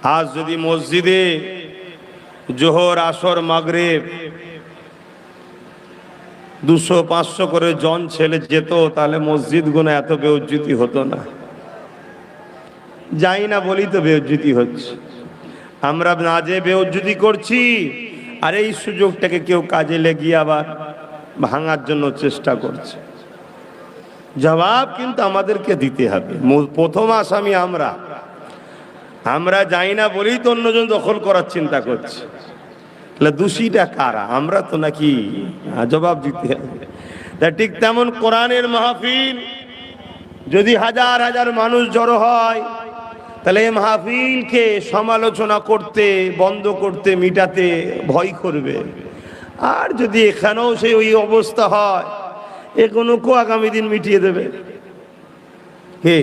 আজ যদি মসজিদে জোহর আসর মাগরিব 200-500 করে জন ছেলে যেত, তাহলে মসজিদগুলো এত বেউজ্জতি হতো না। যাই না বলি তো বেউজ্জতি হচ্ছে। আমরা না যে বেউজ্জতি করছি, আর এই সুযোগটাকে কেউ কাজে লেগিয়ে আবার ভাঙার জন্য চেষ্টা করছে। জবাব কিন্তু আমাদেরকে দিতে হবে। প্রথম আসামি আমরা যাই না বলেই তো অন্যজন দখল করার চিন্তা করছে। তাহলে দোষীটা কারা? আমরা তো নাকি? জবাব দিতে হবে। ঠিক তেমন কোরআনের মাহফিল যদি হাজার হাজার মানুষ জড়ো হয়, তাহলে এই মাহফিলকে সমালোচনা করতে, বন্ধ করতে, মিটাতে ভয় করবে। আর যদি এখানেও সেই ওই অবস্থা হয়, এগুলো আগামী দিন মিটিয়ে দেবে। হে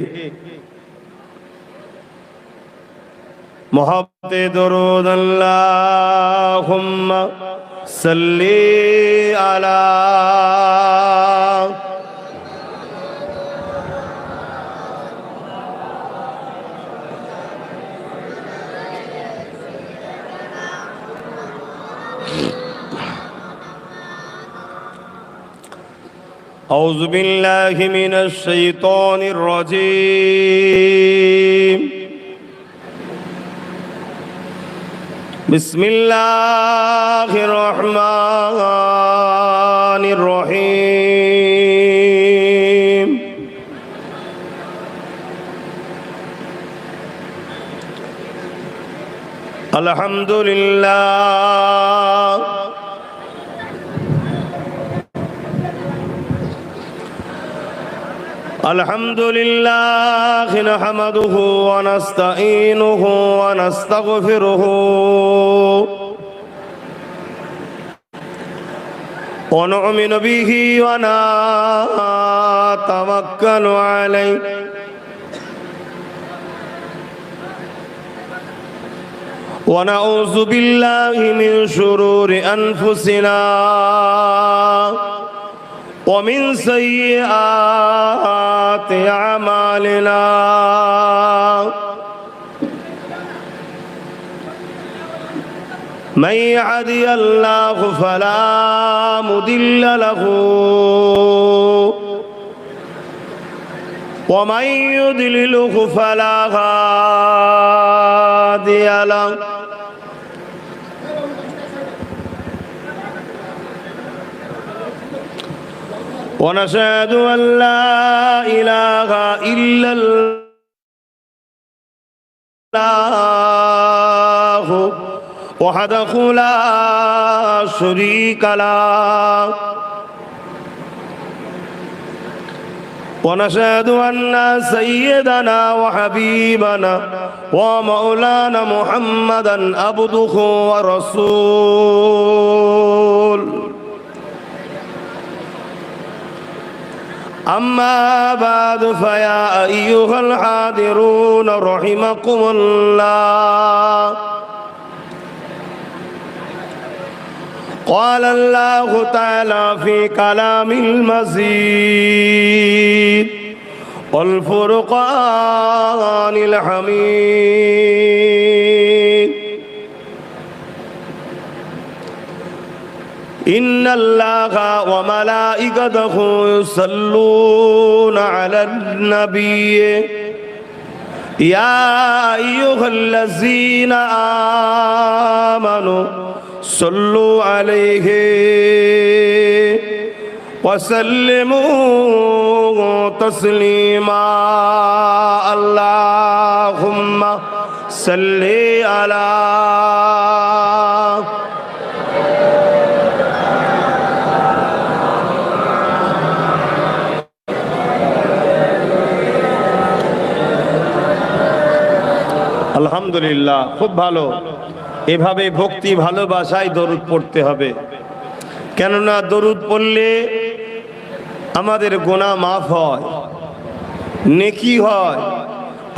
মোহাব্বতে দরুদ আল্লাহুম্মা সাল্লি আলা أعوذ بالله من الشيطان الرجيم بسم الله الرحمن الرحيم الحمد لله الحمد لله نحمده ونستعينه ونستغفره ونؤمن به ونتوكل عليه ونعوذ بالله من شرور أنفسنا ومن سيئات أعمالنا من يهده الله فلا مضل له ومن يضلله فلا هادي له ونشهد أن لا إله إلا الله وحده لا شريك له ونشهد أن سيدنا وحبيبنا ومولانا محمدا عبده ورسوله أما بعد فيا أيها الحاضرون رحمكم الله قال الله تعالى في كلام المزيد والفرقان الحميد إن الله وملائكته يصلون على النبي يا أيها الذين آمنوا صلوا عليه وسلموا تسليما اللهم صل على আলহামদুলিল্লাহ, খুব ভালো। এভাবে ভক্তি ভালোবাসায় দরুদ পড়তে হবে। কেননা দরুদ পড়লে আমাদের গুনাহ মাফ হয়, নেকি হয়,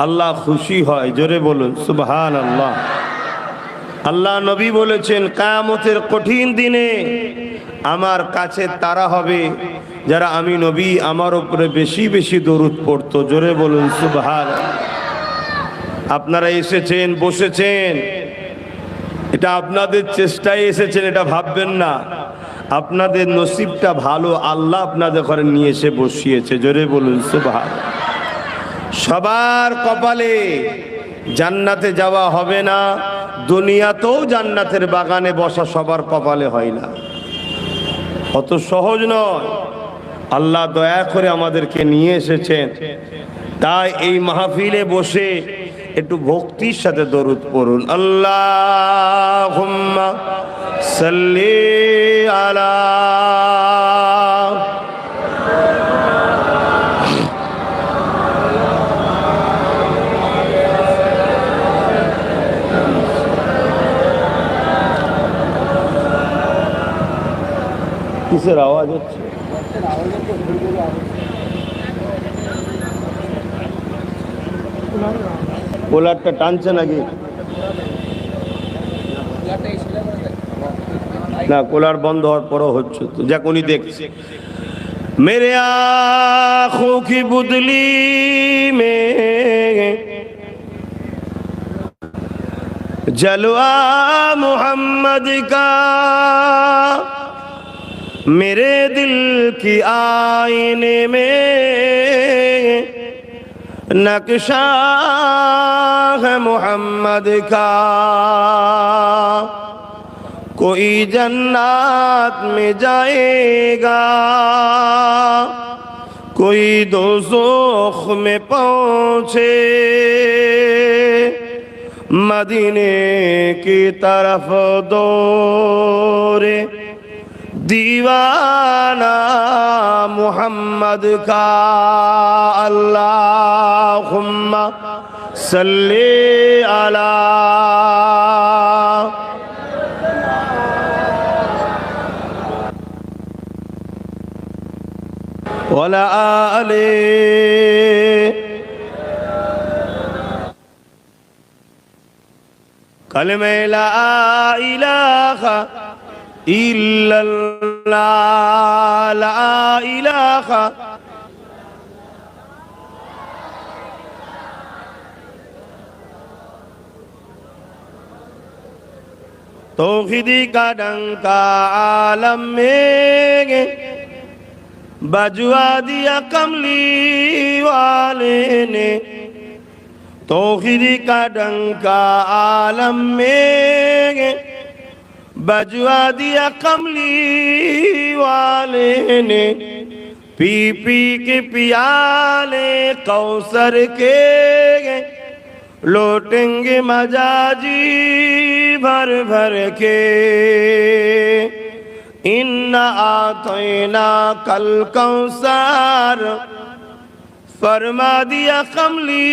আল্লাহ খুশি হয়। জোরে বলুন সুবহানাল্লাহ। আল্লাহ নবী বলেছেন, কিয়ামতের কঠিন দিনে আমার কাছে তারা হবে যারা আমি নবী আমার উপরে বেশি বেশি দরুদ পড়তো। জোরে বলুন সুবহানাল্লাহ। আপনারা এসেছেন, বসেছেন, এটা আপনাদের চেষ্টায় এসেছেন, এটা ভাববেন না। আপনাদের নসিবটা ভালো, আল্লাহ আপনাদের ঘরে নিয়ে এসে বসিয়েছে। জোরে বলুন সুবহানাল্লাহ। সবার কপালে জান্নাতে যাওয়া হবে না, দুনিয়াতেও জান্নাতের বাগানে বসা সবার কপালে হয় না, অত সহজ নয়। আল্লাহ দয়া করে আমাদেরকে নিয়ে এসেছেন, তাই এই মাহফিলে বসে একটু ভক্তির সাথে দরুদ পড়ুন। আল্লাহুম্মা সাল্লি আলা কিসের আওয়াজ হচ্ছে? কুলারটা টানছে নাকি? না, কুলার বন্ধ হওয়ার পরও হচ্ছে তো, যাক উনি দেখছে। মেরে আঁখোं की बुदली में जलवा मोहम्मद का, मेरे दिल की आईने में नक्शा है मोहम्मद का। कोई जन्नत में जाएगा, कोई दोज़ख में पहुँचे, मदीने की तरफ दौड़े दीवाना मोहम्मद का। अल्लाहुम्मा सल्ली अला वला आले कलमे ला इलाहा इल्लल्लाह, ला इलाहा तौहीदी का डंका आलम में बजवा दिया कमली वाले ने। तौहीदी का डंका आलम में बजवा दिया कमली वाले ने। पी पी के पियाले कौसर के लौटेंगे मजाजी भर भर के। इन्ना आतैना कल कौसर फरमा दिया कमली।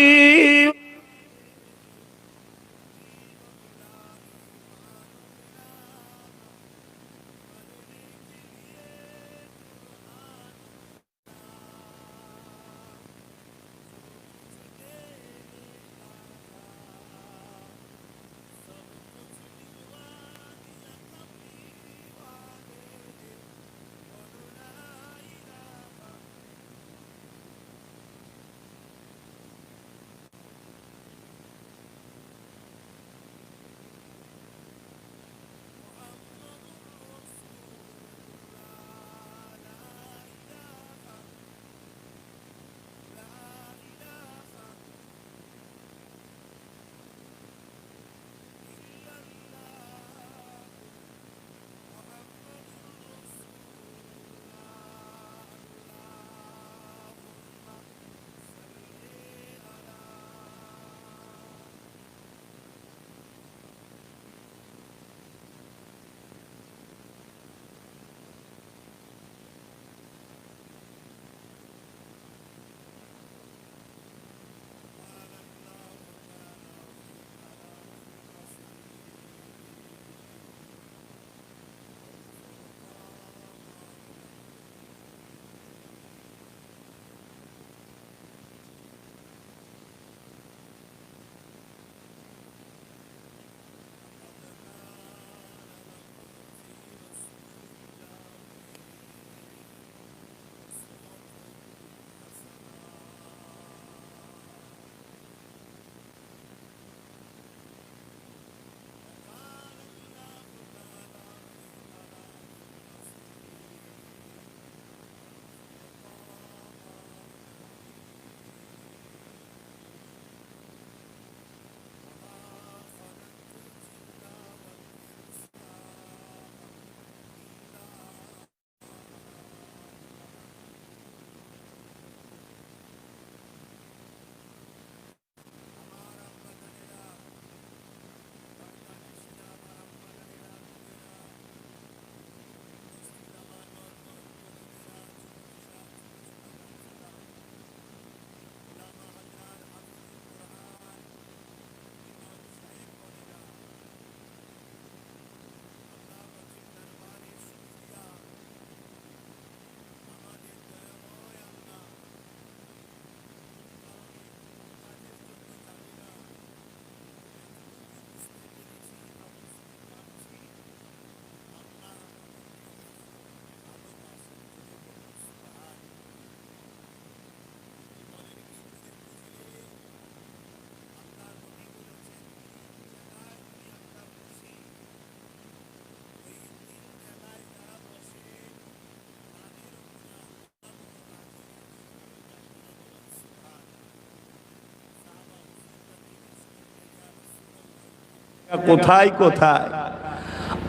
কোথায় কোথায়।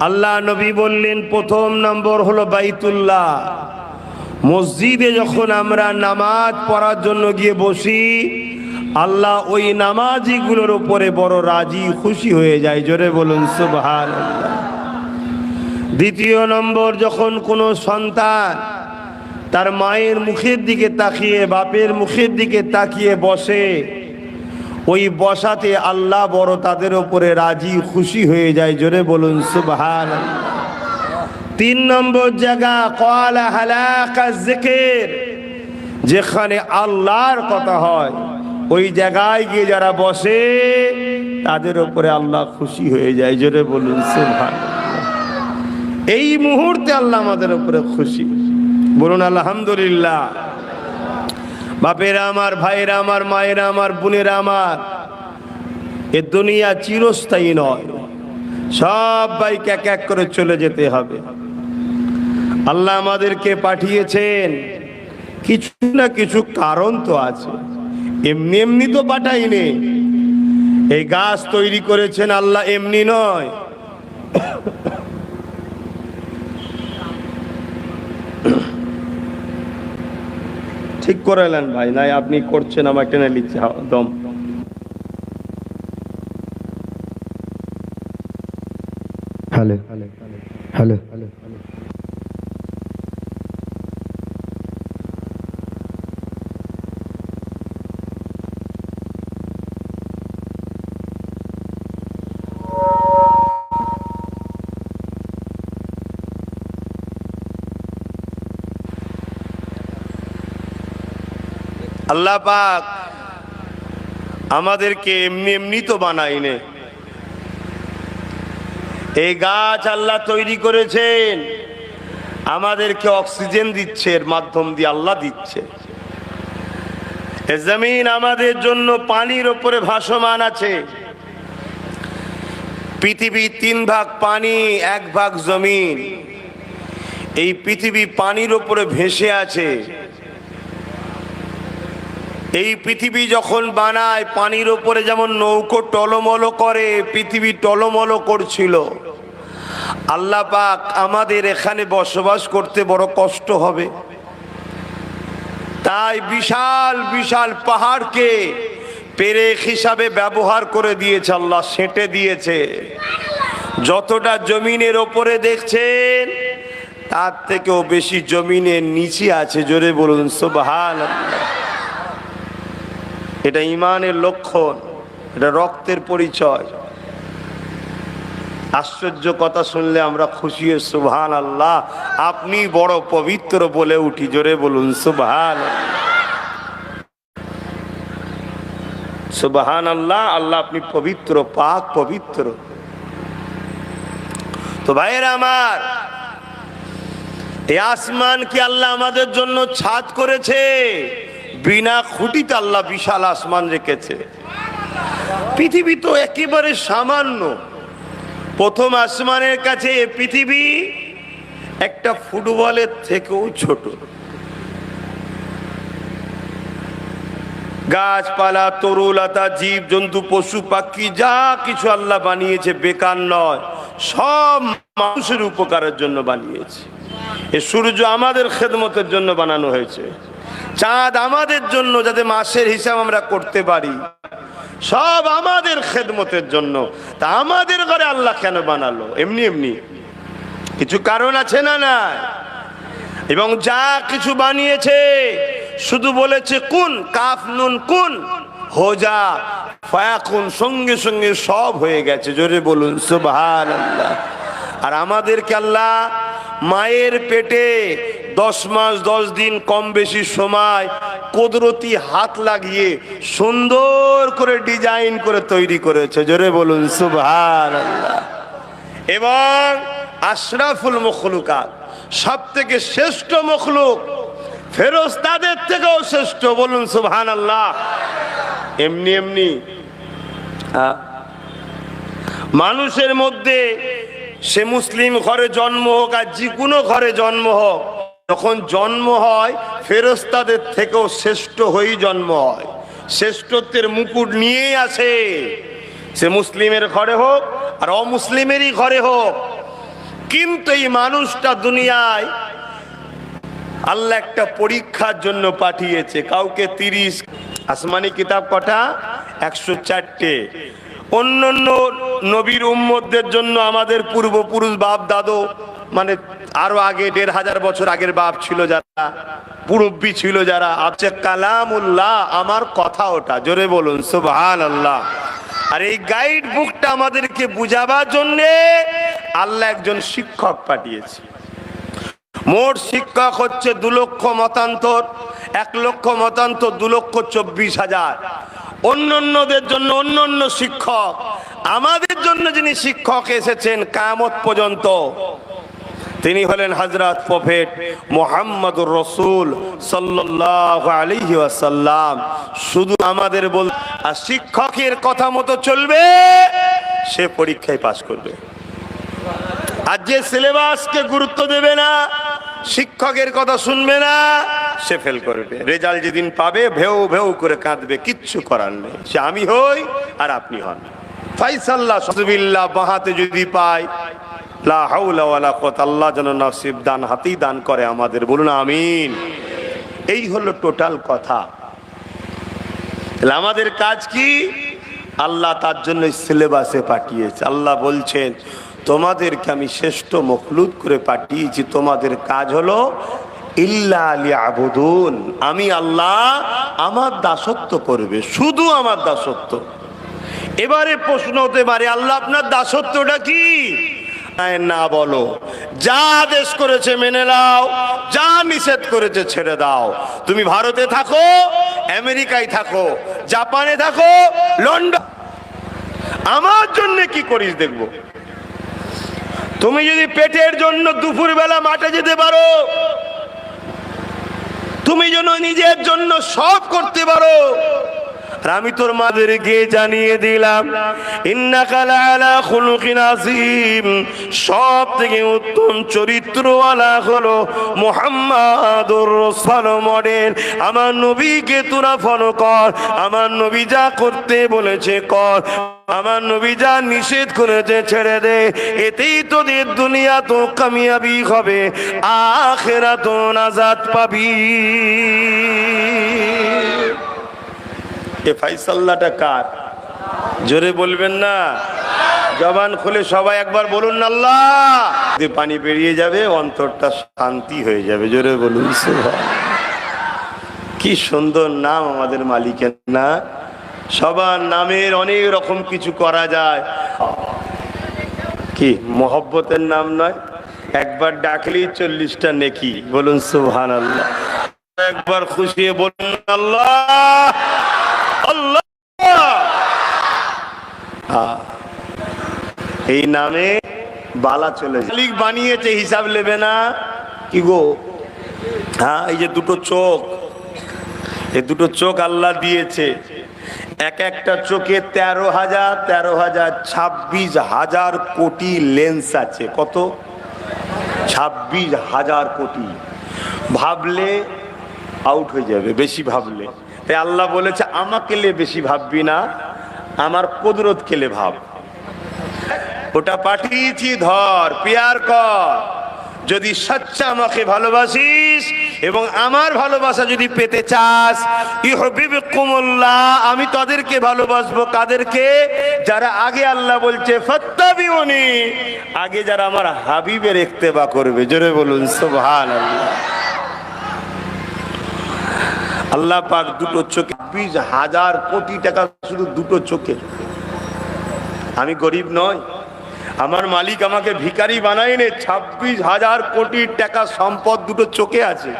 আল্লাহ নবী বললেন প্রথম নম্বর হলো বাইতুল্লাহ। মসজিদে যখন আমরা নামাজ পড়ার জন্য গিয়ে বসি, আল্লাহ ওই নামাজিগুলোর উপরে বড় রাজি খুশি হয়ে যায়। জোরে বলুন সুবহানাল্লাহ। দ্বিতীয় নম্বর, যখন কোনো সন্তান তার মায়ের মুখের দিকে তাকিয়ে, বাপের মুখের দিকে তাকিয়ে বসে, ওই বসাতে আল্লাহ বড় তাদের উপরে রাজি খুশি হয়ে যায়। জোরে বলুন সুবহানাল্লাহ। তিন নম্বর জায়গা ক্বালা হালাকা যিকির, যেখানে আল্লাহর কথা হয়, ওই জায়গায় গিয়ে যারা বসে তাদের উপরে আল্লাহ খুশি হয়ে যায়। জোরে বলুন সুবহানাল্লাহ। এই মুহূর্তে আল্লাহ আমাদের উপরে খুশি, বলুন আলহামদুলিল্লাহ। বাপেরা আমার, ভাইরা আমার, মায়েরা আমার, বোনেরা আমার, এ দুনিয়া চিরস্থায়ী নয়, সবাইকে এক এক করে চলে যেতে হবে। আল্লাহ আমাদেরকে পাঠিয়েছেন, কিছু না কিছু কারণ তো আছে, এমনি এমনি তো পাঠাইনি। এই গাছ তৈরি করেছেন আল্লাহ, এমনি নয়। ঠিক করে এলেন ভাই, নাই আপনি করছেন, আমার টেনে নিচ্ছে দম। Hello hello hello. আল্লাহ পাক আমাদেরকে এমনি এমনি তো বানাইনে। এই গাছ আল্লাহ তৈরি করেছেন, আমাদেরকে অক্সিজেন দিচ্ছে, এর মাধ্যম দিয়ে আল্লাহ দিচ্ছে। এই জমিন আমাদের জন্য পানির উপরে ভাসমান আছে। পৃথিবী 3 ভাগ পানি, 1 ভাগ জমিন। এই পৃথিবী পানির উপরে ভেসে আছে। এই পৃথিবী যখন বানায়, পানির উপরে যেমন নৌকো টলমল করে, পৃথিবী টলমল করছিল। আল্লাহ পাক আমাদের এখানে বসবাস করতে বড় কষ্ট হবে, তাই বিশাল বিশাল পাহাড়কে পেরেক হিসাবে ব্যবহার করে দিয়েছে আল্লাহ, সেঁটে দিয়েছে। যতটা জমিনের ওপরে দেখছেন, তার থেকেও বেশি জমিনের নিচে আছে। জোরে বলুন সুবহানাল্লাহ। এটা ঈমানের লক্ষণ, এটা রক্তের পরিচয়। আশ্চর্য কথা শুনলে আমরা খুশি হয়ে সুবহানাল্লাহ, আপনি বড় পবিত্র বলে উঠি। জোরে বলুন সুবহানাল্লাহ। সুবহানাল্লাহ, আল্লাহ আপনি পবিত্র, পাক পবিত্র। তো ভাইয়েরা আমার, এই আসমানকে আল্লাহ আমাদের জন্য ছাদ করেছে। বিনা খুঁটিতে আল্লাহ বিশাল আসমান রেখেছে। পৃথিবী তো একেবারে সামান্য। প্রথম আসমানের কাছে পৃথিবী একটা ফুটবলের থেকেও ছোট। গাছপালা, তরুলতা, জীব জন্তু, পশু পাখি, যা কিছু আল্লাহ বানিয়েছে বেকার নয়, সব মানুষের উপকারের জন্য বানিয়েছে। এই সূর্য আমাদের খেদমতের জন্য বানানো হয়েছে। চাঁদ আমাদের জন্য, যাতে মাসের হিসাব আমরা করতে পারি, সব আমাদের খেদমতের জন্য। তা আমাদের ঘরে আল্লাহ কেন বানালো? এমনি এমনি কিছু কারণ আছে না? না। এবং যা কিছু বানিয়েছে শুধু বলেছে কুন, কাফ নুন কুন, হো যা, ফায়াকুন, সঙ্গে সঙ্গে সব হয়ে গেছে। জোরে বলুন সুবহানাল্লাহ। আর আমাদেরকে আল্লাহ মায়ের পেটে 10 মাস 10 দিন কম বেশি সময় কুদরতি হাত লাগিয়ে সুন্দর করে ডিজাইন করে তৈরি করেছে। জোরে বলুন সুবহানাল্লাহ। এবং আশরাফুল মখলুকাত, সব থেকে শ্রেষ্ঠ মখলুক, ফেরেশতাদের থেকেও শ্রেষ্ঠ। বলুন সুবহানাল্লাহ। এমনি এমনি মানুষের মধ্যে, সে মুসলিম ঘরে জন্ম হোক আর যে কোনো ঘরে জন্ম হোক, যখন জন্ম হয় ফেরেশতাদের থেকেও শ্রেষ্ঠ হয়েই জন্ম হয়। শ্রেষ্ঠত্বের মুকুট নিয়েই আসে। সে মুসলিমের ঘরে হোক আর অমুসলিমেরই ঘরে হোক, কিন্তু এই মানুষটা দুনিয়ায় আল্লাহ একটা পরীক্ষার জন্য পাঠিয়েছে। কাউকে 30, আসমানি কিতাব কটা? 104টে। অন্যান্য নবীর উম্মতদের জন্য আমাদের পূর্বপুরুষ বাপ দাদু, মানে আরো আগে 1500 বছর আগের বাপ ছিল যারা, মুরব্বী ছিল যারা, আছে কালামুল্লাহ, আমার কথা ওটা, জোরে বলুন সুবহানাল্লাহ। আর এই গাইড বুকটা আমাদেরকে বুঝাবার জন্য আল্লাহ একজন শিক্ষক পাঠিয়েছে। মোট শিক্ষক হচ্ছে 2 লক্ষ মতান্তর, 1 লক্ষ মতান্তর 2,24,000। অন্যান্যদের জন্য অন্যান্য শিক্ষক, আমাদের জন্য যিনি শিক্ষক এসেছেন কিয়ামত পর্যন্ত, তিনি হলেন হযরত প্রফেট মুহাম্মদুর রাসূল সাল্লাল্লাহু আলাইহি ওয়াসাল্লাম। শুধু আমাদের বল, আর শিক্ষকের কথা মতো চলবে, সে পরীক্ষায় পাশ করবে। আর যে সিলেবাসকে গুরুত্ব দেবে না, শিক্ষকের কথা শুনবে না, সে ফেল করবে। রেজাল্ট যেদিন পাবে ভেউ ভেউ করে কাঁদবে, কিচ্ছু করার নেই। সে আমি হই আর আপনি হন। ফাইসাল্লাহ সুবিল্লাহ বাহাতে যদি পাই, লা হাওলা ওয়ালা কুওয়াতা, আল্লাহ যেন নসিব দান হাতেই দান করে আমাদের, বলুন আমিন। এই হলো টোটাল কথা। তাহলে আমাদের কাজ কি? আল্লাহ তার জন্য সিলেবাসে পাঠিয়েছে। আল্লাহ বলছেন, তোমাদেরকে আমি শ্রেষ্ঠ মখলুক করে পাঠিয়েছি, তোমাদের কাজ হলো ইল্লা লিয়াবুদুন, আমি আল্লাহ আমার দাসত্ব করবে, শুধু আমার দাসত্ব। এবারে প্রশ্ন হতে পারে, আল্লাহ আপনার দাসত্বটা কি? না বলো, যা আদেশ করেছে মেনে নাও, যা নিষেধ করেছে ছেড়ে দাও। তুমি ভারতে থাকো, আমেরিকায় থাকো, জাপানে থাকো, লন্ডন, আমার জন্য কি করিস দেখবো। তুমি যদি পেটের জন্য দুপুরবেলা মাঠে যেতে পারো, তুমি যেন নিজের জন্য সব করতে পারো, আর আমি তোর মাদেরকে জানিয়ে দিলাম, ইন্নাকা লাআলা খুলুকিন আযীম, সব থেকে উত্তম চরিত্রওয়ালা হলো মুহাম্মাদুর রাসূল মডেল। আমার নবীকে তোরা ফলো কর, আমার নবী যা করতে বলেছে কর, আমার নবী যা নিষেধ করেছে ছেড়ে দে। এতেই তোদের দুনিয়া তো কামিয়াবি হবে, আখিরাত নাজাত পাবি। এ ফাইসাল্লাটা কার? জোরে বলবেন না? জবান খুলে সবাই একবার বলুন না, আল্লাহ। পানি বেরিয়ে যাবে, অন্তরটা শান্তি হয়ে যাবে, জোরে বলুন সুবহানাল্লাহ। কি সুন্দর নাম আমাদের মালিকের না? সবার নামের অনেক রকম কিছু করা যায়, কি মহব্বতের নাম নয়? একবার ডাকলেই 40টা নেকি, বলুন সুবহানাল্লাহ। একবার খুশি বলুন আল্লাহ আল্লাহ। এই নামে বালা চলে যায়। মালিক বানিয়েছে, হিসাব নেবে না কি গো? হ্যাঁ, এই যে দুটো চোখ, এই দুটো চোখ আল্লাহ দিয়েছে। এক একটা চোখে 13,000 26,000 কোটি লেন্স আছে। কত? 26,000 কোটি। ভাবলে আউট হয়ে যাবে বেশি ভাবলে। তাই আল্লাহ বলেছে, আমাকে লে বেশি ভাববি না, আমার কুদরত কেলে ভাব। ওটা পাঠিয়েছি, ধর, পিয়ার কর। যদি সচ্চা আমাকে ভালোবাসিস এবং আমার ভালোবাসা যদি পেতে চাস, ইউহিব্বুকুমুল্লাহ, আমি তাদেরকে ভালোবাসবো। কাদেরকে? যারা আগে আল্লাহ বলছে ফাত্তাবিউনি, আগে যারা আমার হাবিবের ইত্তেবা করবে। জোরে বলুন সুবহানাল্লাহ। আল্লাহ পাক দুটো চোখে 20,000 কোটি টাকা, শুধু দুটো চোখে। আমি গরিব নয়, আমার মালিক আমাকে ভিখারি বানায়নি। 26,000 কোটি টাকা সম্পদ দুটো চোখে আছে।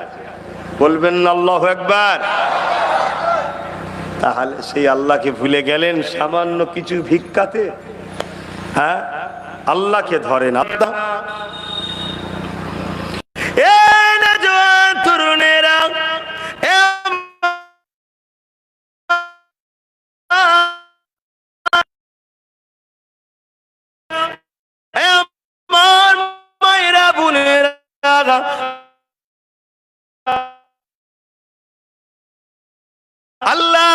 বলবেন না আল্লাহু আকবার? তাহলে সেই আল্লাহকে ভুলে গেলেন সামান্য কিছু ভিক্ষাতে? হ্যাঁ, আল্লাহকে ধরেন। আল্লাহ তরুণেরা, আমার মায়েরা বোনেরা, আল্লাহ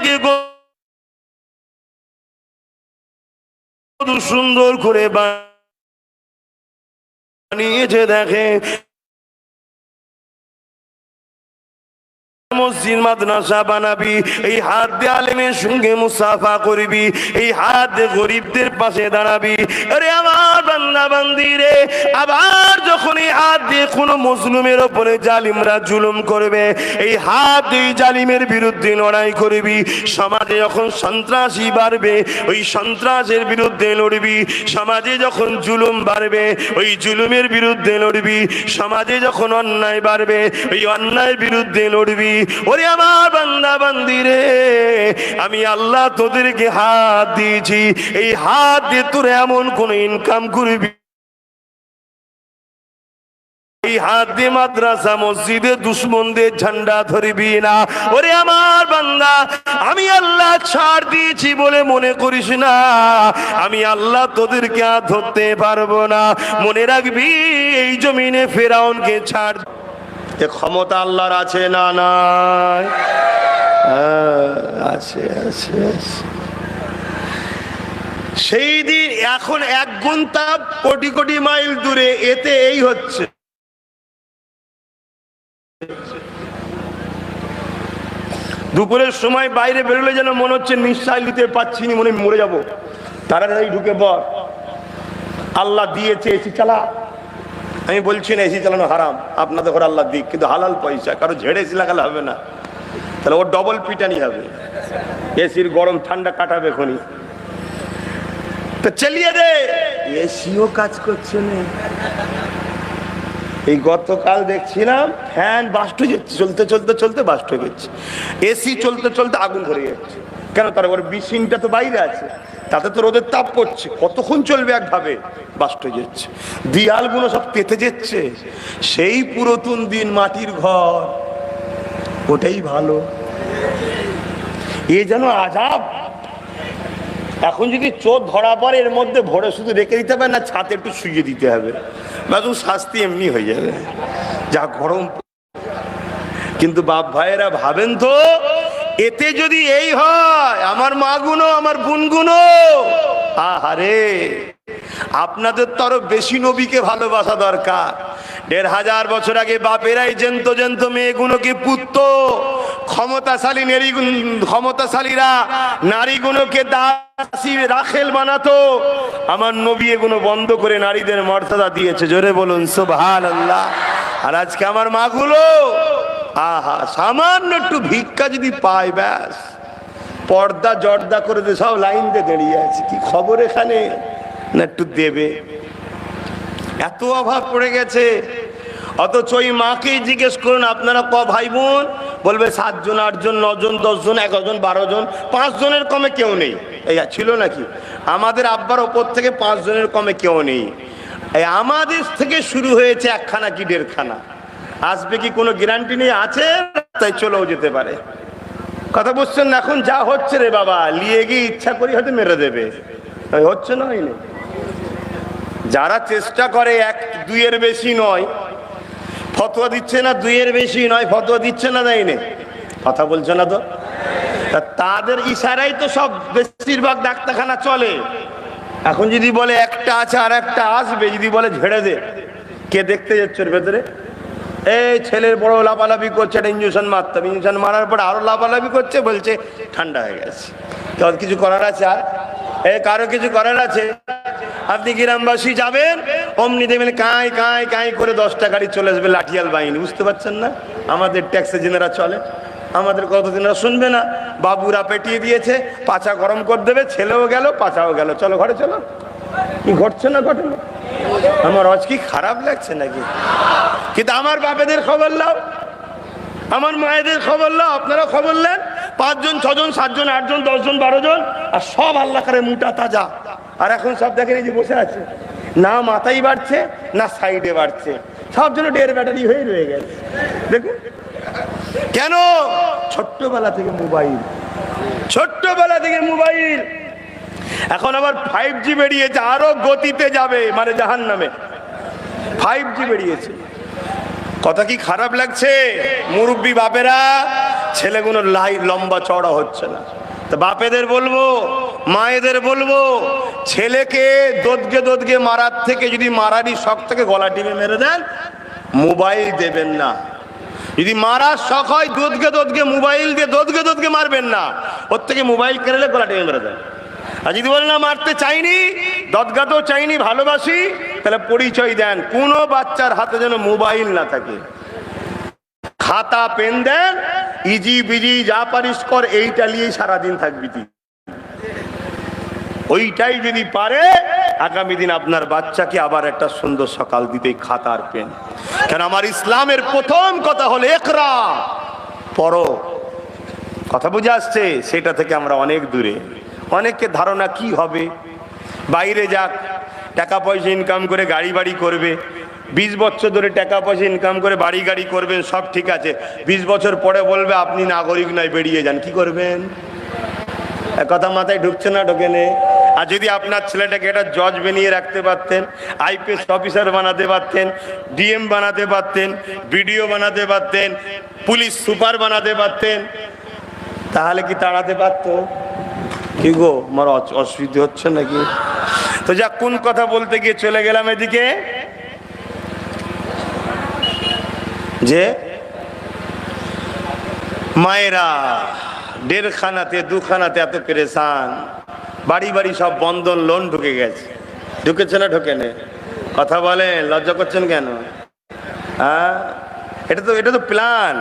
আমাদেরকে কত সুন্দর করে বানিয়েছে দেখে। মসজিদ মাদ্রাসা বানাবি, এই হাত দিয়ে আলেমের সঙ্গে মুসাফা করবি, এই হাত দিয়ে গরিবদের পাশে দাঁড়াবি। আরে আমার বান্দা বান্দি রে, আবার যখন এই হাত দিয়ে কোনো মজলুমের ওপরে জালিমরা জুলুম করবে, এই হাত দিয়ে জালিমের বিরুদ্ধে লড়াই করবি। সমাজে যখন সন্ত্রাসী বাড়বে, ওই সন্ত্রাসের বিরুদ্ধে লড়বি। সমাজে যখন জুলুম বাড়বে, ওই জুলুমের বিরুদ্ধে লড়বি। সমাজে যখন অন্যায় বাড়বে, ওই অন্যায়ের বিরুদ্ধে লড়বি। ওরে আমার বান্দা বান্দি রে, আমি আল্লাহ তোদেরকে হাত দিয়েছি, এই হাত দিয়ে তোরা এমন কোন ইনকাম করবি, এই হাত দিয়ে মাদ্রাসা মসজিদে দুশ্মনদের ঝান্ডা ধরবি না। ওরে আমার বান্দা, আমি আল্লাহ ছাড় দিয়েছি বলে মনে করিস না, আমি আল্লাহ তোদেরকে আর ধরতে পারবো না। মনে রাখবি, এই জমিনে ফেরাউনকে ছাড় এ ক্ষমতা আল্লাহর আছে না নাই? আছে আছে আছে। সেই দিন এখন এক ঘন্টা কোটি কোটি মাইল দূরে, এতে এই হচ্ছে। দুপুরের সময় বাইরে বেরোলে যেন মনে হচ্ছে নিঃশ্বাস নিতে পাচ্ছি না, মনে মরে যাবো। তাড়াতাড়ি ঢুকে বল, আল্লাহ দিয়েছে এসি চালা। আমি বলছি না এসি চালানো হারাম, আপনাদের ঘরে আল্লাহ দিক, কিন্তু হালাল পয়সা, কারো ঝেড়ে এসি লাগালে হবে না, তাহলে ও ডবল পিটানি হবে। এসির গরম ঠান্ডা কাটাবে খনি, তো চালিয়ে দে। এসিও কাজ করছে না। এই গতকাল দেখছিলাম ফ্যান বাস্ট হয়ে যাচ্ছে, চলতে চলতে চলতে বাস্ট হয়ে যাচ্ছে। এসি চলতে চলতে আগুন ধরে যাচ্ছে। কেন? তার ওর মেশিনটা তো বাইরে আছে, তাতে তো রোদের তাপ পড়ছে, কতক্ষণ চলবে একভাবে, বাস্ট হয়ে যাচ্ছে। দিয়ালগুলো সব পেতে যাচ্ছে। সেই পুরাতন দিন মাটির ঘর, ওটাই ভালো। এ যেন আজাব। এখন যদি চোর ধরা পড়ে, এর মধ্যে ভরে শুধু রেখে দিতে হবে না, ছাতে একটু শুয়ে দিতে হবে, বা শাস্তি এমনি হয়ে যাবে, যা গরম। কিন্তু বাপ ভাইয়েরা ভাবেন তো, এতে যদি এই হয়, আমার মা গুনো, আমার বোন গুনো, আহারে, আপনাদের তো আরো বেশি নবীকে ভালোবাসা দরকার। ১৫০০ বছর আগে বাপেরাই জেন্ত জেন্ত মেয়েগুলোকে পুতত, ক্ষমতাশালীরা নারীগুলোকে দাসী রাখেল বানাতো। আমার নবী এগুলো বন্ধ করে নারীদের মর্যাদা দিয়েছে। জোরে বলুন সুবহানাল্লাহ। আর আজকে আমার মাগুলো, আহা, সামান্য একটু ভিক্ষা যদি পায়, ব্যাস পর্দা জর্দা করে দিয়ে সব লাইন দিয়ে দাঁড়িয়ে আছে। কি খবর এখানে? না একটু দেবে, এত অভাব পড়ে গেছে। অথচ ওই মাকেই জিজ্ঞেস করুন, আপনারা ক ভাই বোন? বলবে 7 জন, 8 জন, 9 জন, 10 জন, 11 জন, 12 জন, 5 জনের কমে কেউ নেই। এই ছিল নাকি? আমাদের আব্বার ওপর থেকে 5 জনের কমে কেউ নেই। এই আমাদের থেকে শুরু হয়েছে 1 খানা কি 1.5 খানা। আসবে কি কোনো গ্যারান্টি নেই, আছে তাই চলেও যেতে পারে। কথা বুঝছেন না? এখন যা হচ্ছে রে বাবা, নিয়ে গিয়ে ইচ্ছা করি হয়তো মেরে দেবে, হচ্ছে না, হয়নি। যারা চেষ্টা করে 1-2 এর বেশি নয়, ফতোয়া দিচ্ছে না 2 এর বেশি নয়, ফতোয়া দিচ্ছে না, দেয় না, কথা বলছে না তো, তাদের ইশারাই তো সব বেশিরভাগ ডাক্তারখানা চলে। এখন যদি বলে একটা আছে আর একটা আসবে, যদি বলে ঝেড়ে দে, কে দেখতে যাচ্ছে ওর ভেতরে? এই ছেলের বড় লাফালাফি করছে, একটা ইঞ্জেকশন মারতে হবে, ইঞ্জেকশন মারার পরে আরো লাফালাফি করছে, বলছে ঠান্ডা হয়ে গেছে। তো কিছু করার আছে? আর কারো কিছু করার আছে? আপনি গ্রামবাসী যাবেন, অমনি দেবেন কাঁই কাঁই কাঁই করে 10টা গাড়ি চলে আসবে, লাঠিয়াল বাহিনী। বুঝতে পারছেন না? আমাদের ট্যাক্সে জেনেরা চলে, আমাদের কতদিনরা শুনবে না। বাবুরা পেটিয়ে দিয়েছে, পাছা গরম করে দেবে, ছেলেও গেল পাছাও গেল, চলো ঘরে চলো। কি ঘটছে না ঘটনা? আমার আজ কি খারাপ লাগছে নাকি? কিন্তু আমার বাপেদের খবর লাও, আমার মায়েদের খবর লাও, আপনারা খবর নেন। 5 জন, 6 জন, 7 জন, 8 জন, 10 জন, 12 জন, আর সব আল্লাহ করে মোটা তাজা। আর এখন সব দেখেন এই যে বসে আছে, না মাথায় বাড়ছে না সাইডে বাড়ছে, সব জন্য 1.5 ব্যাটারি হয়ে রয়ে গেছে। দেখুন কেন? ছোট্টবেলা থেকে মোবাইল, ছোট্টবেলা থেকে মোবাইল। এখন আবার 5G বেরিয়েছে, আরো গতিতে যাবে, মানে জাহান্নামে। 5G বেরিয়েছে। কথা কি খারাপ লাগছে? মুরব্বী বাপেরা ছেলেগুলো লম্বা চওড়া হচ্ছে না। তো বাপেদের বলবো, মায়েদের বলবো, ছেলেকে দোদগে দোদগে মারার থেকে যদি মারারই শখ থেকে গলা টিপে মেরে দেন, মোবাইল দেবেন না। যদি মারার শখ হয় দোদগে দোদগে মোবাইল দিয়ে দোদগে দোদগে মারবেন না, ওর থেকে মোবাইল কেড়ে গলা টিপে মেরে দেন। আর যদি বলেন না মারতে চাইনি, দদগাতেও চাইনি, ভালোবাসি, তাহলে পরিচয় দেন। কোনো বাচ্চার হাতে যেন মোবাইল না থাকে, খাতা পেন দেন, ইজি বিজি যা পারিস কর, এইটা নিয়েই সারাদিন থাকবি তুই। ওইটাই যদি পারে আগামী দিন আপনার বাচ্চাকে আবার একটা সুন্দর সকাল দিতে খাতার পেন। কেন আমার ইসলামের প্রথম কথা হলো একরা, পড়ো। কথা বুঝে আসছে? সেটা থেকে আমরা অনেক দূরে। অনেকের ধারণা কি হবে, বাইরে যাক, টাকা পয়সা ইনকাম করে গাড়ি বাড়ি করবে, 20 বছর ধরে টাকা পয়সা ইনকাম করে বাড়ি গাড়ি করবেন, সব ঠিক আছে। 20 বছর পরে বলবে আপনি নাগরিক নয়, বেরিয়ে যান। কি করবেন? কথা মাথায় ঢুকছে না? ঢোকে নে। আর যদি আপনার ছেলেটাকে একটা জজ বানিয়ে রাখতে পারতেন, আইপিএস অফিসার বানাতে পারতেন, ডিএম বানাতে পারতেন, বিডিও বানাতে পারতেন, পুলিশ সুপার বানাতে পারতেন, তাহলে কি তাড়াতে পারতো? কি গো, আমার অসুবিধা হচ্ছে নাকি? তো যা, কোন কথা বলতে গিয়ে চলে গেলাম এদিকে, যে মায়েরা দেড়খানাতে দুখানাতে এত পেরেশান, বাড়ি বাড়ি সব বন্ধন লোন ঢুকে গেছে। ঢুকেছে না ঢোকে না? কথা বলেন, লজ্জা করছেন কেন? হ্যাঁ, এটা তো প্ল্যান।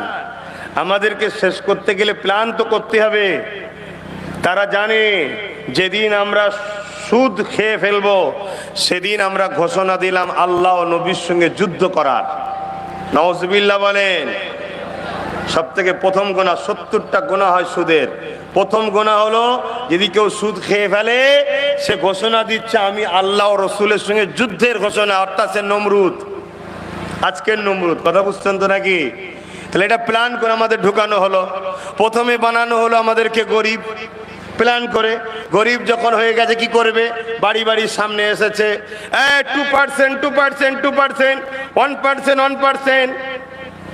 আমাদেরকে শেষ করতে গেলে প্ল্যান তো করতে হবে। তারা জানে যেদিন আমরা সুদ খেয়ে ফেলবো, সেদিন আমরা ঘোষণা দিলাম আল্লাহ ও নবীর সঙ্গে যুদ্ধ করার। নাউজুবিল্লাহ বলেন। সব থেকে প্রথম গুনাহ, 70টা গুনাহ হয় সুদের। প্রথম গুনাহ হলো যদি কেউ সুদ খেয়ে ফেলে, সে ঘোষণা দিচ্ছে আমি আল্লাহ ও রসুলের সঙ্গে যুদ্ধের ঘোষণা, অর্থাৎ সে নমরুদ, আজকের নমরুদ। কথা বুঝছেন তো নাকি? তাহলে এটা প্ল্যান করে আমাদের ঢুকানো হলো। প্রথমে বানানো হলো আমাদেরকে গরিব, প্ল্যান করে। গরিব যখন হয়ে গেছে কি করবে? বাড়ি বাড়ির সামনে এসেছে 2%, 2%, 2%, 1%, 1%।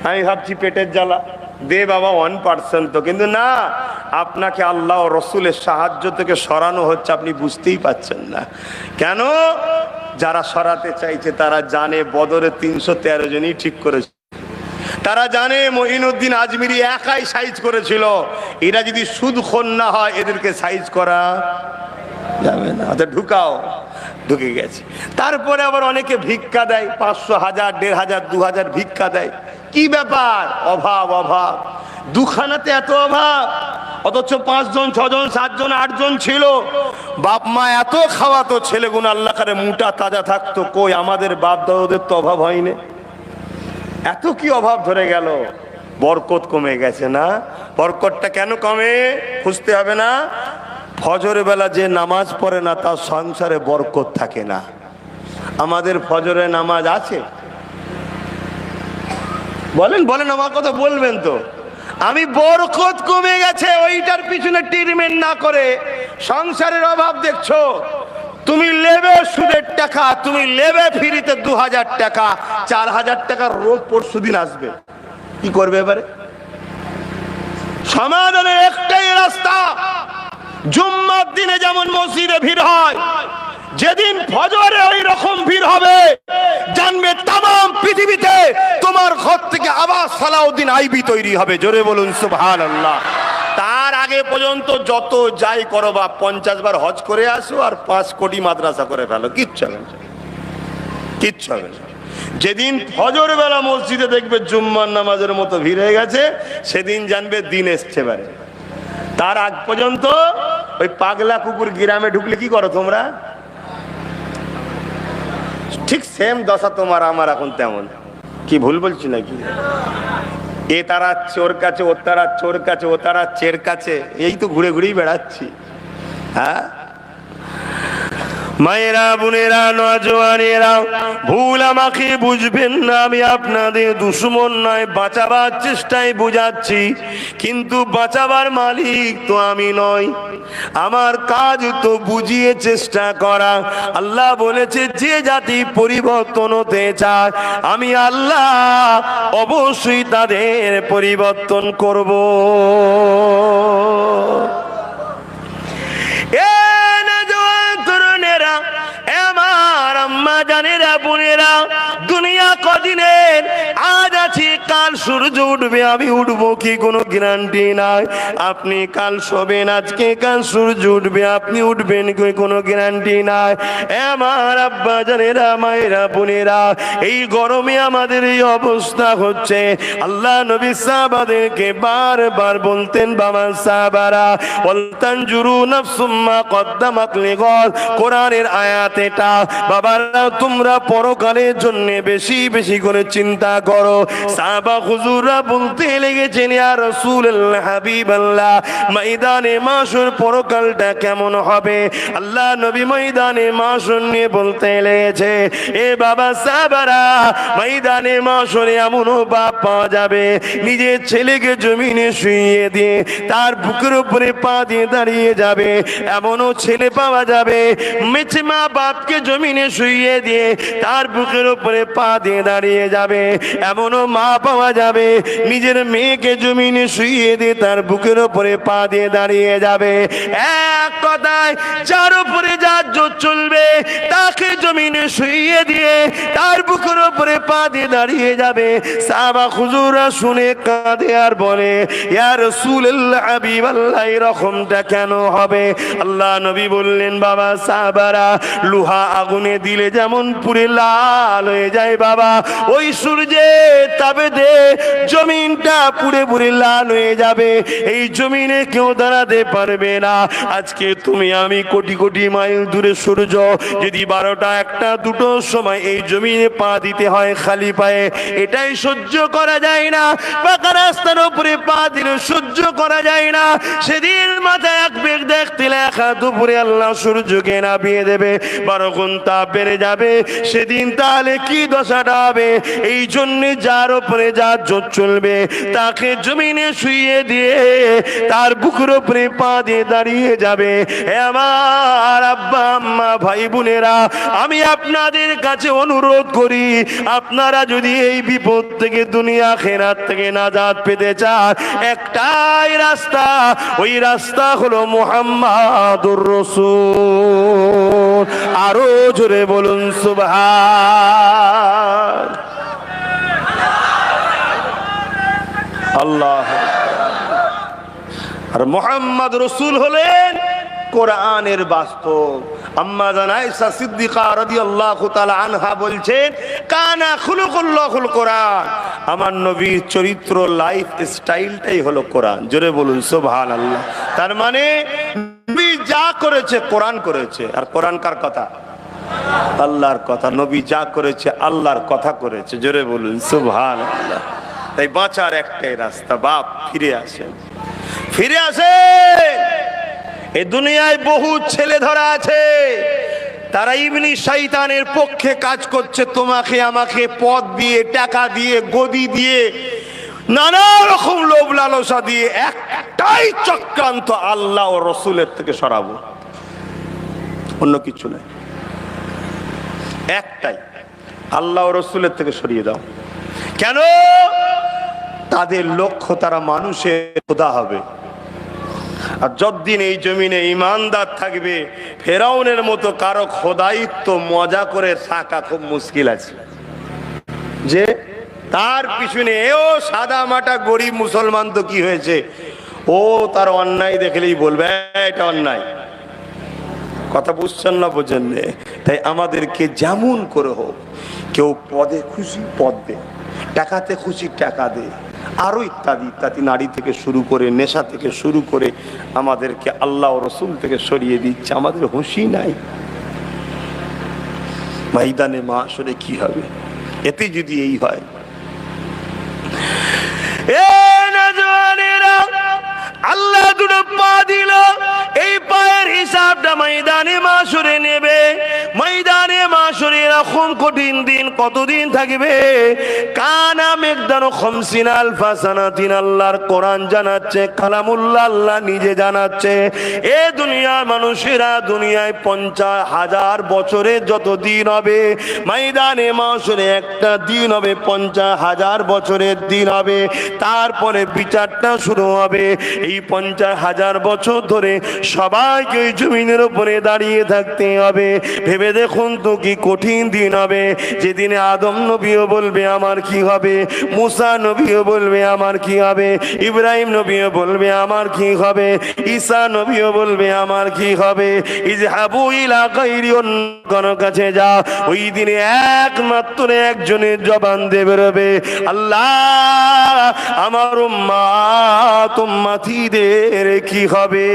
আমি ভাবছি পেটের জ্বালা, দে বাবা 1% তো, কিন্তু না, আপনাকে আল্লাহ ও রসুলের সাহায্য থেকে সরানো হচ্ছে, আপনি বুঝতেই পাচ্ছেন না কেন? যারা সরাতে চাইছে তারা জানে বদরে 313 জনই ঠিক করেছে। তারা জানে মঈনুদ্দিন আজমিরি একাই সাইজ করেছিল। এরা যদি সুদখোর না হয়, এদেরকে সাইজ করা যাবে না। ঢুকাও, ঢুকে গেছে। তারপরে আবার অনেকে ভিক্ষা দেয়, 500, 1000, 1500, 2000 ভিক্ষা দেয়। কি ব্যাপার? অভাব, অভাব। দুখানাতে এত অভাব, অথচ 5 জন, 6 জন, 7 জন, 8 জন ছিল। বাপ মা এত খাওয়াতো, ছেলেগুলো আল্লাহ করে মোটা তাজা থাকতো। কই, আমাদের বাপ দাদাদের তো অভাব হয়নি। এত কি অভাব ধরে গেল? বরকত কমে গেছে না? বরকতটা কেন কমে? খুঁজতে হবে না? ফজরের বেলা যে নামাজ পড়ে না, তার সংসারে বরকত থাকে না। আমাদের ফজরের নামাজ আছে? বলেন বলেন, আমার কথা বলবেন তো। আমি বরকত কমে গেছে, ওইটার পিছনে ট্রিটমেন্ট না করে সংসারের অভাব দেখছো। তুমি লেবে সুদের টাকা, তুমি লেবে ফ্রিতে 2000 টাকা, 4000 টাকা রোজ পরশু দিন আসবে। কি করবে এবারে? সমাধানের একটাই রাস্তা। জুম্মার দিনে যেমন মসজিদে ভিড় হয়, যেদিন ফজরে ওই রকম ভিড় হবে, জানবে তামাম পৃথিবীতে তোমার ঘর থেকে আবার সালাউদ্দিন আইবি তৈরি হবে। জোরে বলুন সুবহানাল্লাহ। তার আগে পর্যন্ত যত যাই করো, বা 50 বার হজ করে আসো আর 5 কোটি মাদ্রাসা করে ফেলো, কিচ্ছু হবে না, কিচ্ছু হবে না। যেদিন ফজর বেলা মসজিদে দেখবে জুম্মার নামাজের মতো ভিড় হয়ে গেছে, সেদিন জানবে দিন এসছে বারে। তার আগ পর্যন্ত ওই পাগলা কুকুর গ্রামে ঢুকলে কি করো তোমরা? ঠিক সেম দশা তোমার আমার এখন তেমন। কি ভুল বলছি নাকি? এ তারা চোর কাছে, ও তারা চোর কাছে, ও তারা চের কাছে, এই তো ঘুরে ঘুরেই বেড়াচ্ছি। হ্যাঁ, মায়েরা, বোনেরা, নওজওয়ানেরা, ভুল আমাকে বুঝবেন না, আমি আপনাদের দুশমন নয়, বাঁচাবার চেষ্টায় বুঝাচ্ছি, কিন্তু বাঁচাবার মালিক তো আমি নই, আমার কাজ তো বুঝিয়ে চেষ্টা করা। আল্লাহ বলেছে যে জাতি পরিবর্তন হতে চায় আমি আল্লাহ অবশ্যই তাদের পরিবর্তন করব। আমার আম্মা জানেরা, বোনেরা, দুনিয়া কদিনের, আজ আছি কাল সূর্য উঠবে, আমি উঠবো কি কোনো গ্যারান্টি নাই। আপনি কাল শোবেন, আজকে কাল সূর্য উঠবে, আপনি উঠবেন কি কোনো গ্যারান্টি নাই। আমার আব্বা জানেরা, মায়েরা, বোনেরা, এই গরমে আমাদের এই অবস্থা হচ্ছে। আল্লাহ নবী সাহাবাদেরকে বারবার বলতেন, বাবা সাহাবারা, ওয়ালতানজুরু নাফসুম মা কদ্দামাত লিগাদ, কোরআনের আয়াত এটা। বাবারা, তোমরা পরকালের জন্য বেশি বেশি করে চিন্তা করো। সাহাবা হুজুররা বলতে লেগেছেন, ইয়া রাসূলুল্লাহ, হাবিবাল্লাহ, ময়দানে মাশর পরকালটা কেমন হবে? আল্লাহ নবী ময়দানে মাশর নিয়ে বলতে লেগেছে, এ বাবা সাহাবারা, ময়দানে মাশরে এমনও বাপ পাওয়া যাবে নিজের ছেলেকে জমিনে শুইয়ে দিয়ে তার বুকের উপরে পা দিয়ে দাঁড়িয়ে যাবে। এমনও ছেলে পাওয়া যাবে মেছে মা বাপকে জমিনে শুইয়ে দিয়ে তার বুকের উপরে পা দিয়ে দাঁড়িয়ে যাবে। এমনও মা পাওয়া যাবে নিজের মেয়েকে জমিনে শুইয়ে দিয়ে তার বুকের উপরে পা দিয়ে দাঁড়িয়ে যাবে। এক কথায়, যার উপরে যার জোর চলবে তাকে জমিনে শুইয়ে দিয়ে তার বুকের উপরে পা দিয়ে দাঁড়িয়ে যাবে। সাহাবা হুজুররা শুনে কাঁদে আর বলে, ইয়া রাসূলুল্লাহ, হাবিবাল্লাহ, এরকমটা কেন হবে? আল্লাহ নবী বললেন, বাবা সাহাবারা, লোহা আগুনে দিলে যেমন পুরে লাল হয়ে যায় বাবা, ওই সূর্যে তাপে দে জমিনটা পুরে পুরে লাল হয়ে যাবে, এই জমিনে কেউ দাঁড়াতে পারবে না। আজকে তুমি আমি কোটি কোটি মাইল দূরে সূর্য যদি 12টা 1টা 2টোর সময় এই জমিনে পা দিতে হয় খালি পায়ে, এটাই সহ্য করা যায় না। পাকা রাস্তার উপরে পা দিলে সহ্য করা যায় না। সেদিন মাথায় এক বেগ দেখতে লেখা দুপুরে আল্লাহ সূর্যকে নামিয়ে দেবে, 12 গুণ তাপ বেড়ে যাবে। সেদিন তাহলে কি দশাটা হবে? এই জন্য যার উপরে যার জোর চলবে তাকে জমিনে শুইয়ে দিয়ে তার বুকের উপরে পা দিয়ে দাঁড়িয়ে যাবে। হে আমার আব্বা আম্মা ভাই বোনেরা, আমি আপনাদের কাছে অনুরোধ করি, আপনারা যদি এই বিপদ থেকে দুনিয়া আখিরাত থেকে নাজাত পেতে চান, একটাই রাস্তা, ওই রাস্তা হলো মুহাম্মাদুর রাসূল। আরো জোরে বলুন সুবহান আল্লাহ। আর মুহাম্মদ রাসূল হলেন কোরআনের বাস্তব। আম্মা জান আয়েশা সিদ্দিকা রাদিয়াল্লাহু তাআলা আনহা বলছেন, কানা খুলুকুল্লাহুল কোরআন, আমার নবীর চরিত্র, লাইফ স্টাইলটাই হলো কোরআন। জোরে বলুন সুবহানাল্লাহ। তার মানে নবী যা করেছে কোরআন করেছে। আর কোরআন কার কথা? আল্লাহর কথা। নবী যা করেছে আল্লাহর কথা করেছে। জোরে বলুন সুবহানাল্লাহ। তাই বাঁচার একটাই রাস্তা, বাপ ফিরে আসেন, ফিরে আসেন। এই দুনিয়ায় বহু ছেলে ধরা আছে, তারা ইবলিস শয়তানের পক্ষে কাজ করছে, তোমাকে আমাকে পদ দিয়ে, টাকা দিয়ে, গদি দিয়ে, নানা রকম লোভ লালসা দিয়ে একটাই চক্রান্ত, আল্লাহ ও রসুলের থেকে সরাবো, অন্য কিছু নাই। একটাই, আল্লাহ ও রসুলের থেকে সরিয়ে দাও। কেন? তাদের লক্ষ্য তারা মানুষের খোদা হবে। আর যতদিন এই জমিনে ইমানদার থাকবে, ফেরাউনের মতো কারো খোদায়িত্ব মজা করে থাকা খুব মুশকিল আছে। যে তার পিছনে এও সাদা মাটা গরিব মুসলমান তো কি হয়েছে, ও তার অন্যায় দেখলেই বলবে এটা অন্যায়। কথা বুঝছেন না? বোঝেন? তাই আমাদেরকে যেমন করে হোক, কেউ পদে খুশি পদ দে, টাকাতে খুশি টাকা দে, আরো ইত্যাদি ইত্যাদি, নারী থেকে শুরু করে নেশা থেকে শুরু করে আমাদেরকে আল্লাহ ও রসুল থেকে সরিয়ে দিচ্ছে। আমাদের হুঁশই নাই। ময়দানে মাশরে কি হবে এতে যদি এই হয়? আল্লাহ দুটো পা দিল, এই পায়ের হিসাবটা ময়দানে মাশরে নেবে। কঠিন দিন কতদিন থাকবে? কানা মিকদারু 50 আলফা সানাতিন, আল্লাহর কোরআন জানাচ্ছে, কালামুল্লাহ আল্লাহ নিজে জানাচ্ছে, এ দুনিয়ার মানুষেরা দুনিয়ায় 50,000 বছরের যত দিন হবে, ময়দানে মাশরে একটা দিন হবে 50,000 বছরের দিন হবে। তারপরে বিচারটা শুরু হবে। এই 50,000 বছর ধরে সবাইকে ওই জমিনের উপরে দাঁড়িয়ে থাকতে হবে। ভেবে দেখুন তো কি কঠিন দিন হবে, যেদিনে আদম নবীও বলবে আমার কি হবে, মুসা নবীও বলবে আমার কি হবে, ইব্রাহিম নবীও বলবে আমার কি হবে, ঈসা নবীও বলবে আমার কি হবে। ইযহাবু ইলা গায়রি, অন্য কাছে যা। ওই দিনে একমাত্র একজনের জবান দিয়ে বেরোবে, আল্লাহ আমার উম্মত উম্মতিদের কি হবে?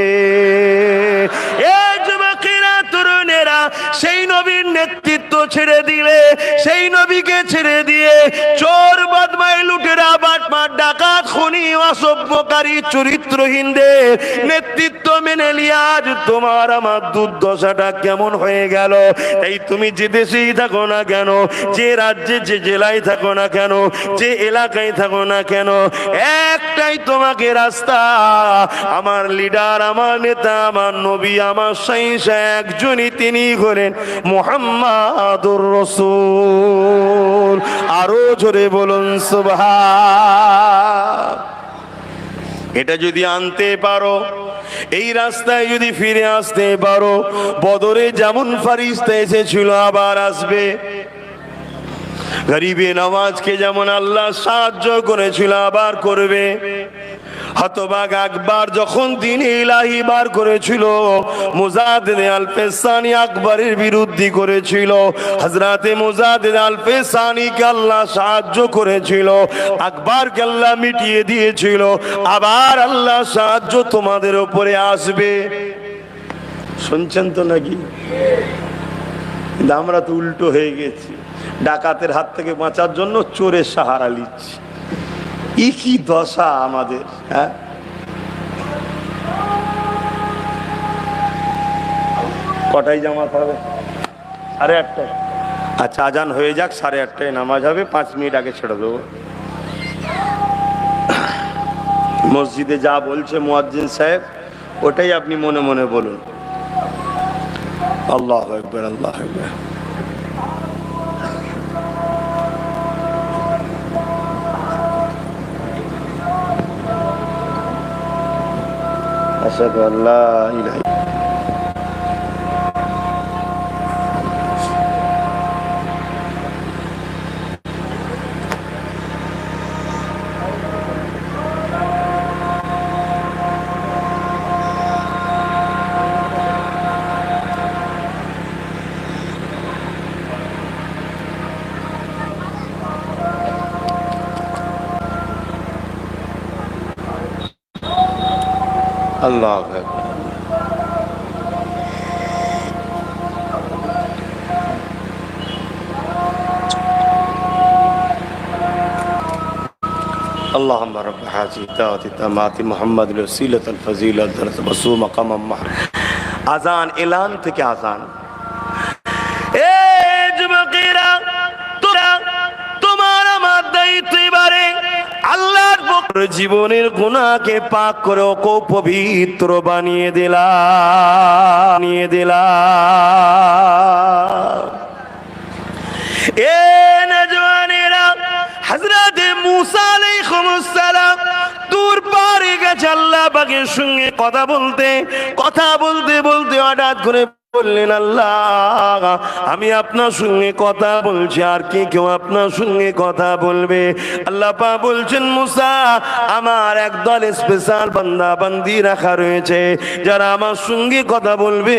এই যুবকেরা তরুণেরা সেই নবীর নেতৃত্ব ছেড়ে দিলে, সেই নবীকে ছেড়ে দিয়ে চোর বদমাই লুটেরা বাটপার ডাকাত খুনি অসভ্যকারী চরিত্রহীনদের নেতৃত্ব মেনে নিয়ে আজ তোমার আমার দুর্দশাটা কেমন হয়ে গেল। এই তুমি যে দেশেই থাকো না কেন, যে রাজ্যে যে জেলায় থাকো না কেন, যে এলাকায় থাকো না কেন, একটাই তোমাকে রাস্তা। আমার লিডার, আমার নেতা, আমার নবী, আমার সাইসা একজনই, তিনি হলেন মুহাম্মাদুর রাসূল। আরো জোরে বলুন সুবহান। এটা যদি আনতে পারো, এই রাস্তায় যদি ফিরে আসতে পারো, বদরে যেমন ফারিস্তা এসেছিল আবার আসবে, গরিবে নওয়াজকে যেমন আল্লাহ সাহায্য করেছিল আবার করবে। হতবাগ আকবর যখন দ্বীন-ই ইলাহী বার করেছিল, মুজাদ্দিদ আল-ফেসানি আকবরের বিরুদ্ধে করেছিল, হযরতে মুজাদ্দিদ আল-ফেসানিকে আল্লাহ সাহায্য করেছিল, আকবরকে আল্লাহ মিটিয়ে দিয়েছিল। আবার আল্লাহ সাহায্য তোমাদের উপরে আসবে। শুনছেন তো নাকি? আমরা তো উল্টো হয়ে গেছি, ডাকাতের হাত থেকে বাঁচার জন্য চোরের সাহারা নিচ্ছি। কি দশা আমাদের! হ্যাঁ, কটাই জামাত হবে? 8:30। আচ্ছা, আজান হয়ে যাক, 8:30টায় নামাজ হবে, 5 মিনিট আগে ছেড়ে দেবো। মসজিদে যা বলছে মুয়াজ্জিন সাহেব, ওটাই আপনি মনে মনে বলুন, আল্লাহু আকবার, আল্লাহু আকবার। আশহাদু আল্লা ইলাহা আল্লাহু আকবার। اللهم رب هذه الدعوة التامة محمد الوسيلة الفضيلة الدرجة المرفوع مقام محمود। আজান, এলান থেকে আজান। এ যুবকেরা, তোমার আমার দায়িত্ব এবারে আল্লাহর জীবনের গুনাহকে পাক করে ওকে পবিত্র বানিয়ে দিলাম। এ নওজওয়ানেরা, হযরতে মুসা আলাইহিস সালাম দূর পারে গেছে আল্লাহ পাকের সঙ্গে কথা বলতে হঠাৎ করে বললেন, আল্লাহ আমি আপনার সঙ্গে কথা বলছি, আর কি কেউ আপনার সঙ্গে কথা বলবে? আল্লাহ পাক বলছেন, মুসা আমার একদল স্পেশাল বান্দা বান্দি রাখা রয়েছে, যারা আমার সঙ্গে কথা বলবে।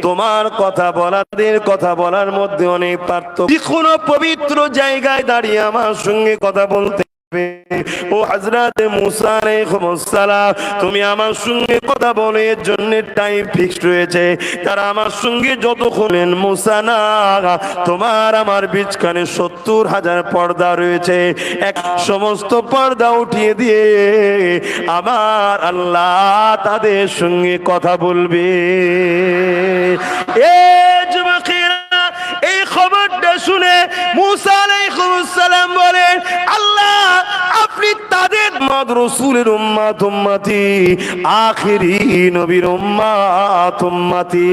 তোমার কথা বলাদের কথা বলার মধ্যে অনেক পার্থক্য। কোনো পবিত্র জায়গায় দাঁড়িয়ে আমার সঙ্গে কথা বলতে ও হযরতে মুসা আলাইহিস সালাম, তুমি আমার সঙ্গে কথা বলে এর জন্য টাইম ফিক্সড রয়েছে। তারা আমার সঙ্গে যত হলেন মুসা না, তোমার আমার বিচখানে 70,000 পর্দা রয়েছে, এক সমস্ত পর্দা উঠিয়ে দিয়ে আমার আল্লাহ তাদের সঙ্গে কথা বলবে। এ যুবকেরা, এই খবরটা শুনে মুসা আলাইহিস সালাম বলেন, আল্লাহ আপনি তাদের রাসূলের উম্মত উম্মতি, আখিরি নবীর উম্মত উম্মতি।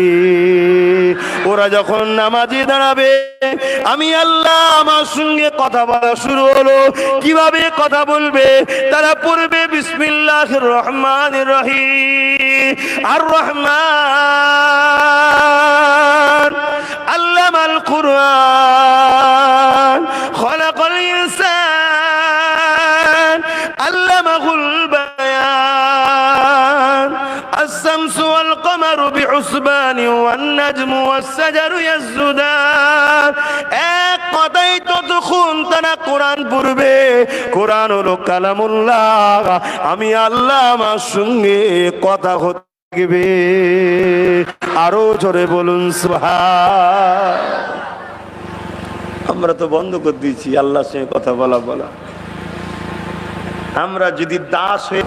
ওরা যখন নামাজে দাঁড়াবে, আমি আল্লাহ আমার সঙ্গে কথা বলা শুরু হলো। কিভাবে কথা বলবে? তারা পড়বে বিসমিল্লাহির রহমানির রহিম। আর রহমান আল্লামাল কুরআন খলাকাল ইনসান আল্লামাহুল বায়ান الشمس والقمر بحسبان والنجم والشجر يسجدان। এক কথাই ততক্ষণ তারা কোরআন পড়বে। কোরআন হলো কালামুল্লাহ। আমি আল্লাহ আমার সঙ্গে কথা হবে। আরো জোরে বলুন সুবহান। আমরা তো বন্ধ করে দিয়েছি আল্লাহর সঙ্গে কথা বলা। আমরা যদি দাস হয়ে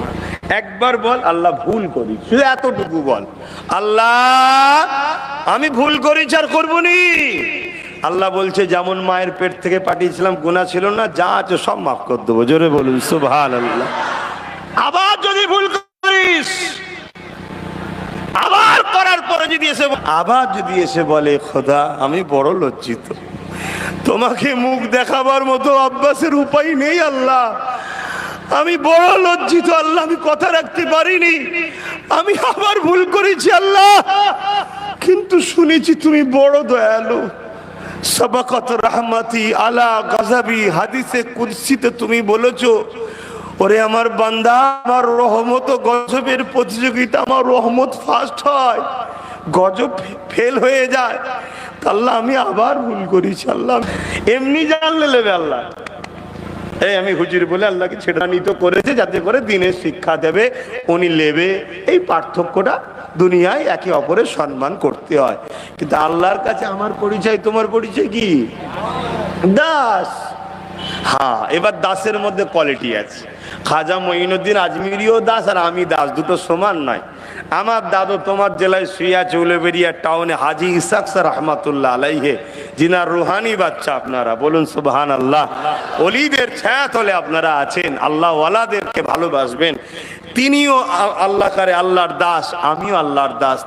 একবার বল আল্লাহ ভুল করি, শুধু এতটুকু বল, আল্লাহ আমি ভুল করেছি আর করবো নি। আল্লাহ বলছে যেমন মায়ের পেট থেকে পাঠিয়েছিলাম, গুনাহ ছিল না, যা আছে সব মাফ করে দেবো। জোরে বলুন সুবহানাল্লাহ। আবার যদি ভুল করিস, আবার করার পরে যদি এসে বলে খোদা আমি বড় লজ্জিত, তোমাকে মুখ দেখাবার মতো অভ্যাসের উপায় নেই আল্লাহ, আমি বড় লজ্জিত আল্লাহ, আমি কথা রাখতে পারিনি, আমি আবার ভুল করেছি আল্লাহ, কিন্তু শুনেছি তুমি বড় দয়ালু, সাবাকাত রাহমাতি আলা গাযাবি। হাদিসে কুদসিতে তুমি বলেছো, ওরে আমার বান্দা, আমার রহমত ও গজবের প্রতিযোগিতা, আমার রহমত ফার্স্ট হয়, গজব ফেল হয়ে যায়। আল্লাহ আমি আবার ভুল করেছি আল্লাহ। এমনি জানলে নেবে আল্লাহ, এই আমি হুজুর বলে আল্লাহকে ছেড়ানিত করেছে যাতে করে দিনের শিক্ষা দেবে, উনি নেবে। এই পার্থক্যটা দুনিয়ায় একে অপরের সম্মান করতে হয়। কিন্তু আল্লাহর কাছে আমার পরিচয় তোমার পরিচয় কি? দাস। হ্যাঁ, এবার দাসের মধ্যে কোয়ালিটি আছে। খাজা মঈনুদ্দিন আজমিরিও দাস আর আমি দাস, দুটো সমান নয়। আমার দাদু তোমার জেলায় শুয়ে চৌলেবেরিয়া টাউনে হাজি ইসাক স্যার রহমাতুল্লাহ আলাইহে, যিনার রুহানি বাচ্চা আপনারা, বলুন সুবহানাল্লাহ। ওলিদের ছায়াতলে আপনারা আছেন, আল্লাহ ওয়ালাদেরকে ভালোবাসবেন। তিনিও আল্লাহ করে আল্লাহর দাস, আমিও আল্লাহর দাস।